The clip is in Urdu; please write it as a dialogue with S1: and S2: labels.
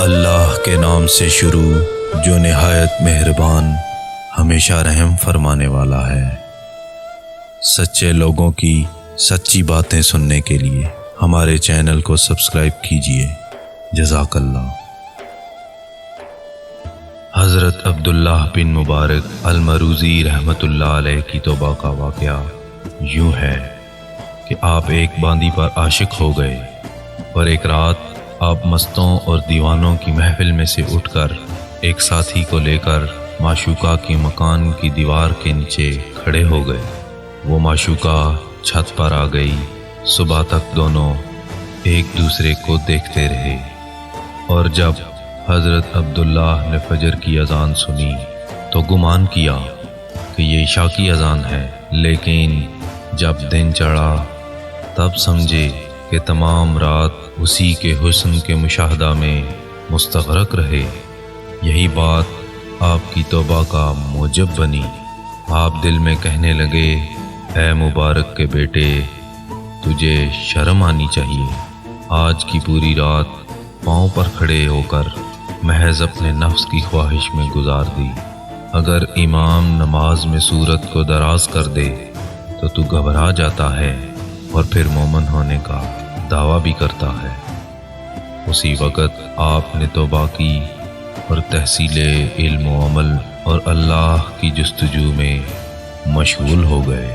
S1: اللہ کے نام سے شروع جو نہایت مہربان ہمیشہ رحم فرمانے والا ہے۔ سچے لوگوں کی سچی باتیں سننے کے لیے ہمارے چینل کو سبسکرائب کیجیے۔ جزاک اللہ۔ حضرت عبداللہ بن مبارک المروزی رحمۃ اللہ علیہ کی توبہ کا واقعہ یوں ہے کہ آپ ایک باندی پر عاشق ہو گئے اور ایک رات آپ مستوں اور دیوانوں کی محفل میں سے اٹھ کر ایک ساتھی کو لے کر معشوقہ کی مکان کی دیوار کے نیچے کھڑے ہو گئے۔ وہ معشوقہ چھت پر آ گئی۔ صبح تک دونوں ایک دوسرے کو دیکھتے رہے، اور جب حضرت عبداللہ نے فجر کی اذان سنی تو گمان کیا کہ یہ عشاء کی اذان ہے، لیکن جب دن چڑھا تب سمجھے کہ تمام رات اسی کے حسن کے مشاہدہ میں مستغرق رہے۔ یہی بات آپ کی توبہ کا موجب بنی۔ آپ دل میں کہنے لگے، اے مبارک کے بیٹے، تجھے شرم آنی چاہیے۔ آج کی پوری رات پاؤں پر کھڑے ہو کر محض اپنے نفس کی خواہش میں گزار دی۔ اگر امام نماز میں صورت کو دراز کر دے تو تو گھبرا جاتا ہے اور پھر مومن ہونے کا دعویٰ بھی کرتا ہے۔ اسی وقت آپ نے توبہ کی اور تحصیل علم و عمل اور اللہ کی جستجو میں مشغول ہو گئے۔